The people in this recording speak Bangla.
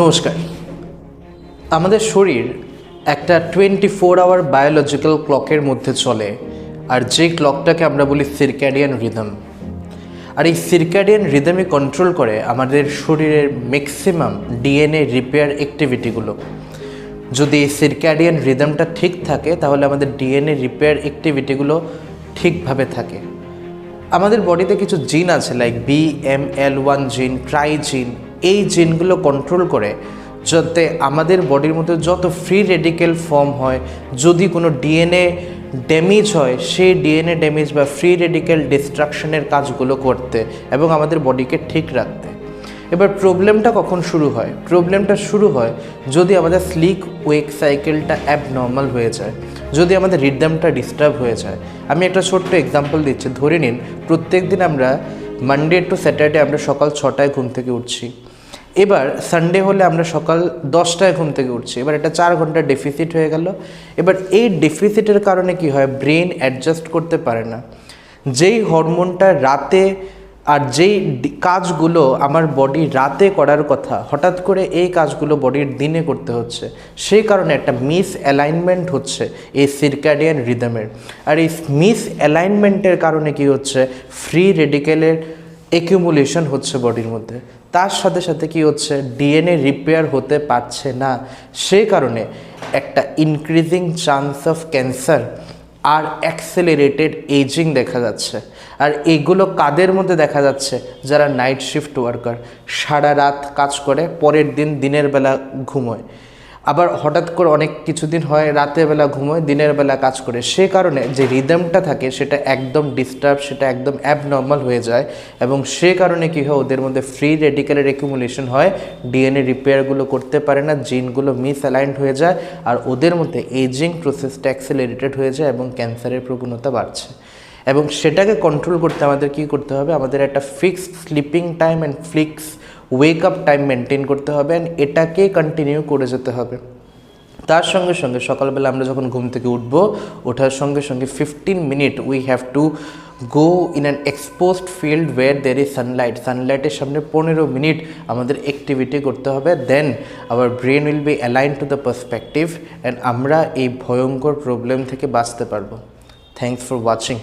নমস্কার। আমাদের শরীর একটা 24 আওয়ার বায়োলজিক্যাল ক্লকের মধ্যে চলে, আর যে ক্লকটাকে আমরা বলি সিরক্যাডিয়ান রিদম। আর এই সিরক্যাডিয়ান রিদমই কন্ট্রোল করে আমাদের শরীরের ম্যাক্সিমাম ডিএনএ রিপেয়ার অ্যাক্টিভিটিগুলো। যদি এই সিরক্যাডিয়ান রিদমটা ঠিক থাকে তাহলে আমাদের ডিএনএ রিপেয়ার অ্যাক্টিভিটিগুলো ঠিকভাবে থাকে। আমাদের বডিতে কিছু জিন আছে লাইক BML1 জিন, ট্রাই জিন। এই জিনগুলো কন্ট্রোল করে যাতে আমাদের বডির মধ্যে যত ফ্রি রেডিক্যাল ফর্ম হয়, যদি কোনো ডিএনএ ড্যামেজ হয় সেই ডিএনএ ড্যামেজ বা ফ্রি রেডিক্যাল ডিস্ট্রাকশনের কাজগুলো করতে এবং আমাদের বডিকে ঠিক রাখতে। এবার প্রবলেমটা কখন শুরু হয়? প্রবলেমটা শুরু হয় যদি আমাদের স্লিপ ওয়েক সাইকেলটা অ্যাবনর্মাল হয়ে যায়, যদি আমাদের রিদমটা ডিস্টার্ব হয়ে যায়। আমি একটা ছোট্ট এক্সাম্পল দিচ্ছি। ধরে নিন প্রত্যেক দিন আমরা মানডে টু স্যাটারডে আমরা সকাল 6টায় ঘুম থেকে উঠছি। এবার সানডে হলে আমরা সকাল 10টায় ঘুম থেকে উঠছি। এবার এটা 4 ঘন্টার ডেফিসিট হয়ে গেল। এবার এই ডেফিসিটের কারণে কি হয়, ব্রেন অ্যাডজাস্ট করতে পারে না। যেই হরমোনটা রাতে আর যেই কাজগুলো আমার বডি রাতে করার কথা, হঠাৎ করে এই কাজগুলো বডির দিনে করতে হচ্ছে। সেই কারণে একটা মিস অ্যালাইনমেন্ট হচ্ছে এই সিরক্যাডিয়ান রিদমের। আর এই মিস অ্যালাইনমেন্টের কারণে কি হচ্ছে, ফ্রি রেডিক্যালের অ্যাকিউমুলেশন হচ্ছে বডির মধ্যে। তার সাথে সাথে কি হচ্ছে, ডিএনএ রিপেয়ার হতে পারছে না। সেই কারণে একটা ইনক্রিজিং চান্স অফ ক্যান্সার আর অ্যাক্সেলারেটেড এজিং দেখা যাচ্ছে। আর এগুলো কাদের মধ্যে দেখা যাচ্ছে? যারা নাইট শিফট ওয়ার্কার, সারা রাত কাজ করে, পরের দিন দিনের বেলা ঘুমোয়। আবার হঠাৎ করে অনেক কিছুদিন হয় রাতের বেলা ঘুমোয়, দিনের বেলা কাজ করে। সে কারণে যে রিদমটা থাকে সেটা একদম ডিস্টার্ব, সেটা একদম অ্যাবনর্মাল হয়ে যায়। এবং সে কারণে কী হয়, ওদের মধ্যে ফ্রি রেডিক্যালের অ্যাকুমুলেশন হয়, ডিএনএ রিপেয়ারগুলো করতে পারে না, জিনগুলো মিস অ্যালাইন্ড হয়ে যায়, আর ওদের মধ্যে এজিং প্রসেসটা অ্যাক্সেলারেটেড হয়ে যায় এবং ক্যান্সারের প্রবণতা বাড়ছে। এবং সেটাকে কন্ট্রোল করতে আমাদের কী করতে হবে, আমাদের একটা fixed sleeping time and fix wake up time maintain করতে হবে, অ্যান্ড এটাকে কন্টিনিউ করে যেতে হবে। তার সঙ্গে সঙ্গে সকালবেলা আমরা যখন ঘুম থেকে উঠবো, ওঠার সঙ্গে সঙ্গে 15 minute we have to go in an exposed field where there is sunlight. সানলাইটের সামনে 15 মিনিট আমাদের অ্যাক্টিভিটি করতে হবে। Then our brain will be align to the perspective, and আমরা এই ভয়ঙ্কর প্রবলেম থেকে বাঁচতে পারবো। Thanks for watching.